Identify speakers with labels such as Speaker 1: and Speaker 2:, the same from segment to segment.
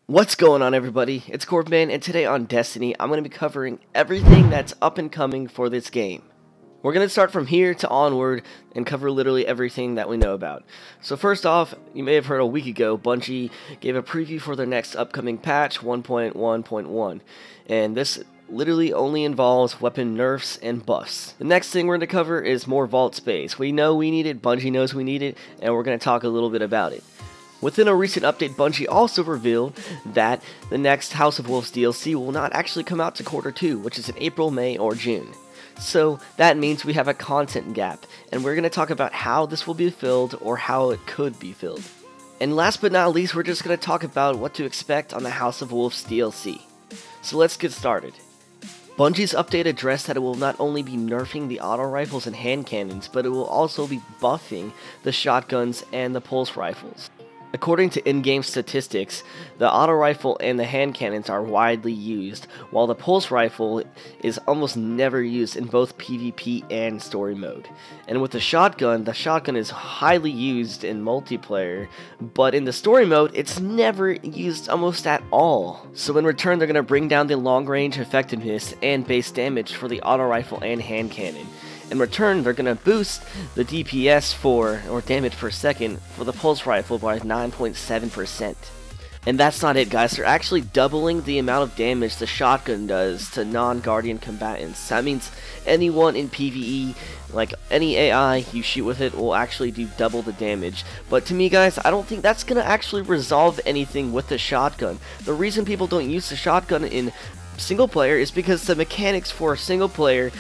Speaker 1: What's going on, everybody? It's Corbman, and today on Destiny, I'm going to be covering everything that's up and coming for this game. We're going to start from here to onward and cover literally everything that we know about. So first off, you may have heard a week ago, Bungie gave a preview for their next upcoming patch, 1.1.1, and this literally only involves weapon nerfs and buffs. The next thing we're going to cover is more vault space. We know we need it, Bungie knows we need it, and we're going to talk a little bit about it. Within a recent update, Bungie also revealed that the next House of Wolves DLC will not actually come out to Quarter 2, which is in April, May, or June. So that means we have a content gap, and we're going to talk about how this will be filled or how it could be filled. And last but not least, we're just going to talk about what to expect on the House of Wolves DLC. So let's get started. Bungie's update addressed that it will not only be nerfing the auto rifles and hand cannons, but it will also be buffing the shotguns and the pulse rifles. According to in-game statistics, the auto rifle and the hand cannons are widely used, while the pulse rifle is almost never used in both PvP and story mode. And with the shotgun is highly used in multiplayer, but in the story mode, it's never used almost at all. So in return, they're going to bring down the long-range effectiveness and base damage for the auto rifle and hand cannon. In return, they're going to boost the DPS or damage per second, for the pulse rifle by 9.7%. And that's not it, guys. They're actually doubling the amount of damage the shotgun does to non-Guardian combatants. That means anyone in PvE, like any AI you shoot with it, will actually do double the damage. But to me, guys, I don't think that's going to actually resolve anything with the shotgun. The reason people don't use the shotgun in single player is because the mechanics for single player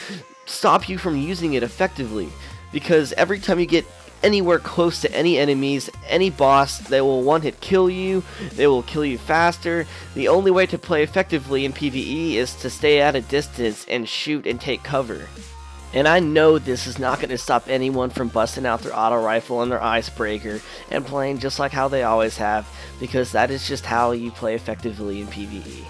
Speaker 1: stop you from using it effectively, because every time you get anywhere close to any enemies, any boss, they will one-hit kill you, they will kill you faster. The only way to play effectively in PvE is to stay at a distance and shoot and take cover. And I know this is not going to stop anyone from busting out their auto rifle and their icebreaker and playing just like how they always have, because that is just how you play effectively in PvE.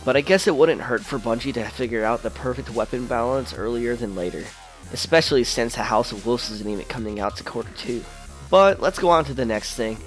Speaker 1: But I guess it wouldn't hurt for Bungie to figure out the perfect weapon balance earlier than later, especially since the House of Wolves isn't even coming out to Quarter 2. But let's go on to the next thing.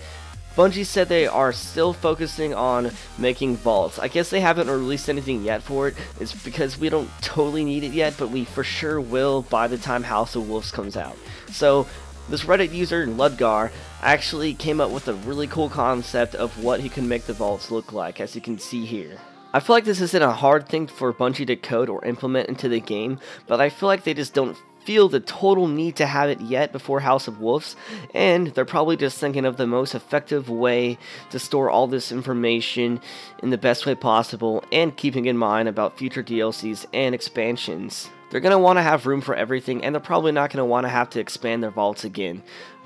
Speaker 1: Bungie said they are still focusing on making vaults. I guess they haven't released anything yet for it. It's because we don't totally need it yet, but we for sure will by the time House of Wolves comes out. So this Reddit user, Ludgar, actually came up with a really cool concept of what he can make the vaults look like, as you can see here. I feel like this isn't a hard thing for Bungie to code or implement into the game, but I feel like they just don't feel the total need to have it yet before House of Wolves, and they're probably just thinking of the most effective way to store all this information in the best way possible, and keeping in mind about future DLCs and expansions. They're going to want to have room for everything, and they're probably not going to want to have to expand their vaults again,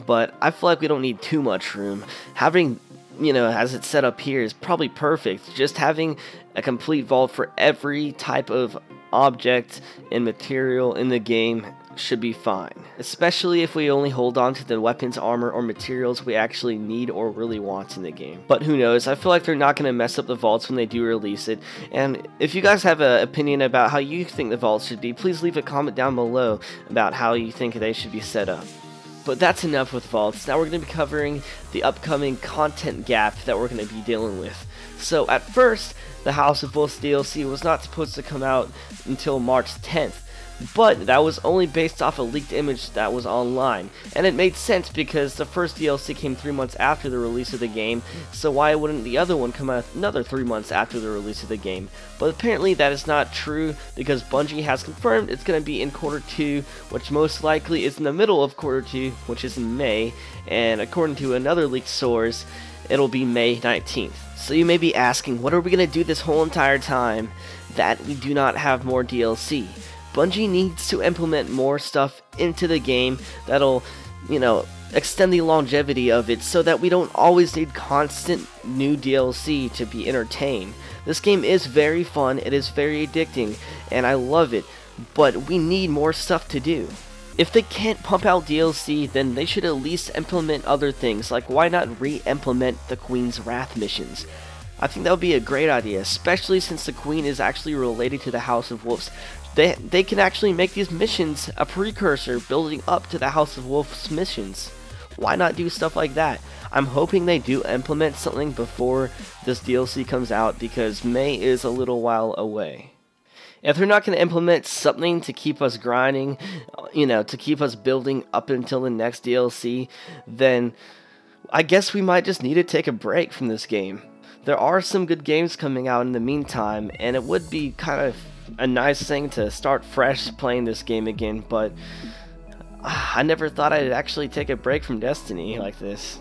Speaker 1: but I feel like we don't need too much room. Having, as it's set up here is probably perfect. Just having a complete vault for every type of object and material in the game should be fine, especially if we only hold on to the weapons, armor, or materials we actually need or really want in the game. But who knows, I feel like they're not going to mess up the vaults when they do release it, and if you guys have an opinion about how you think the vaults should be, please leave a comment down below about how you think they should be set up. But that's enough with vaults. Now we're going to be covering the upcoming content gap that we're going to be dealing with. So at first, the House of Wolves DLC was not supposed to come out until March 10th. But that was only based off a leaked image that was online, and it made sense because the first DLC came 3 months after the release of the game, so why wouldn't the other one come out another 3 months after the release of the game? But apparently that is not true, because Bungie has confirmed it's going to be in Quarter 2, which most likely is in the middle of Quarter 2, which is in May, and according to another leaked source, it'll be May 19th. So you may be asking, what are we going to do this whole entire time that we do not have more DLC? Bungie needs to implement more stuff into the game that'll, extend the longevity of it so that we don't always need constant new DLC to be entertained. This game is very fun, it is very addicting, and I love it, but we need more stuff to do. If they can't pump out DLC, then they should at least implement other things, like why not re-implement the Queen's Wrath missions? I think that would be a great idea, especially since the Queen is actually related to the House of Wolves. They can actually make these missions a precursor building up to the House of Wolves missions. Why not do stuff like that? I'm hoping they do implement something before this DLC comes out, because May is a little while away. If they're not going to implement something to keep us grinding, to keep us building up until the next DLC, then I guess we might just need to take a break from this game. There are some good games coming out in the meantime, and it would be kind of a nice thing to start fresh playing this game again, but I never thought I'd actually take a break from Destiny like this.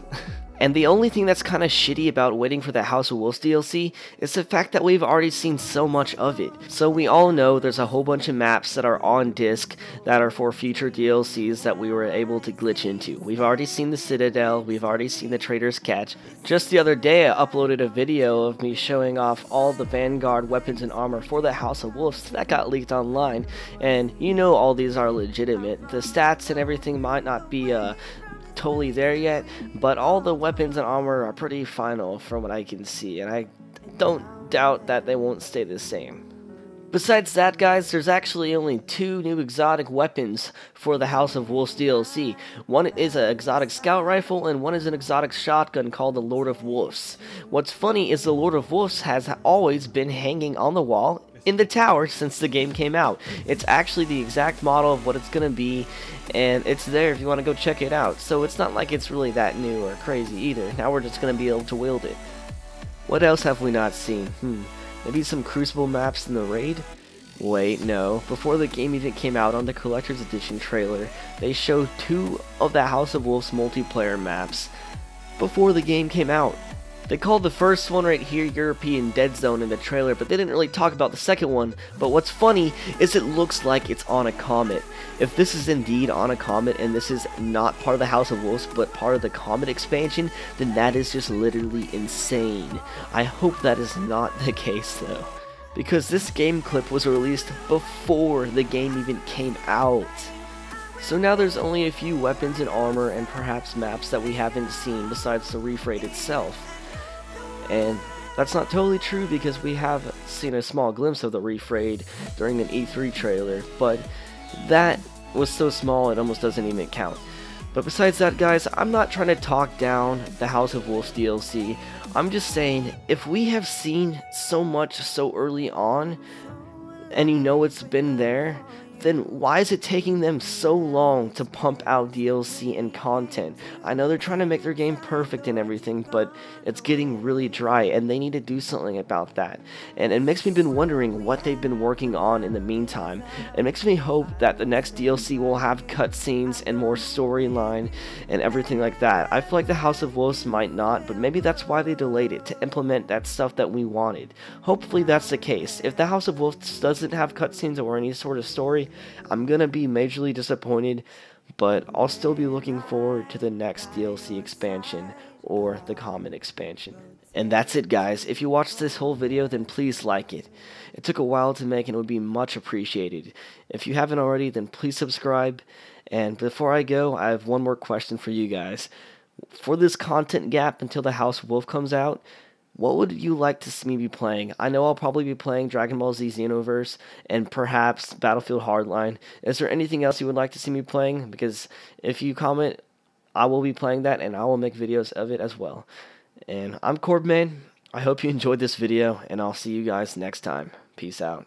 Speaker 1: And the only thing that's kind of shitty about waiting for the House of Wolves DLC is the fact that we've already seen so much of it. So we all know there's a whole bunch of maps that are on disc that are for future DLCs that we were able to glitch into. We've already seen the Citadel, we've already seen the Trader's Catch. Just the other day I uploaded a video of me showing off all the Vanguard weapons and armor for the House of Wolves that got leaked online, and all these are legitimate. The stats and everything might not be totally there yet, but all the weapons and armor are pretty final from what I can see, and I don't doubt that they won't stay the same. Besides that, guys, there's actually only 2 new exotic weapons for the House of Wolves DLC. One is an exotic scout rifle, and one is an exotic shotgun called the Lord of Wolves. What's funny is the Lord of Wolves has always been hanging on the wall in the tower since the game came out. It's actually the exact model of what it's gonna be, and it's there if you want to go check it out. So it's not like it's really that new or crazy either. Now we're just gonna be able to wield it. What else have we not seen? Maybe some Crucible maps in the raid? Wait, no. Before the game even came out, on the Collector's Edition trailer, they showed 2 of the House of Wolves multiplayer maps before the game came out. They called the first one right here European Dead Zone in the trailer, but they didn't really talk about the second one. But what's funny is it looks like it's on a comet. If this is indeed on a comet and this is not part of the House of Wolves but part of the Comet expansion, then that is just literally insane. I hope that is not the case though, because this game clip was released before the game even came out. So now there's only a few weapons and armor and perhaps maps that we haven't seen besides the Reef Raid itself. And that's not totally true, because we have seen a small glimpse of the Reef Raid during an E3 trailer, but that was so small it almost doesn't even count. But besides that, guys, I'm not trying to talk down the House of Wolves DLC. I'm just saying, if we have seen so much so early on, and it's been there, then why is it taking them so long to pump out DLC and content? I know they're trying to make their game perfect and everything, but it's getting really dry, and they need to do something about that. And it makes me been wondering what they've been working on in the meantime. It makes me hope that the next DLC will have cutscenes and more storyline and everything like that. I feel like the House of Wolves might not, but maybe that's why they delayed it, to implement that stuff that we wanted. Hopefully that's the case. If the House of Wolves doesn't have cutscenes or any sort of story, I'm gonna be majorly disappointed, but I'll still be looking forward to the next DLC expansion or the Comet expansion. And that's it, guys. If you watched this whole video, then please like it. It took a while to make and it would be much appreciated. If you haven't already, then please subscribe. And before I go, I have one more question for you guys. For this content gap until the House of Wolf comes out, what would you like to see me be playing? I know I'll probably be playing Dragon Ball Z Xenoverse and perhaps Battlefield Hardline. Is there anything else you would like to see me playing? Because if you comment, I will be playing that and I will make videos of it as well. And I'm Corbman. I hope you enjoyed this video, and I'll see you guys next time. Peace out.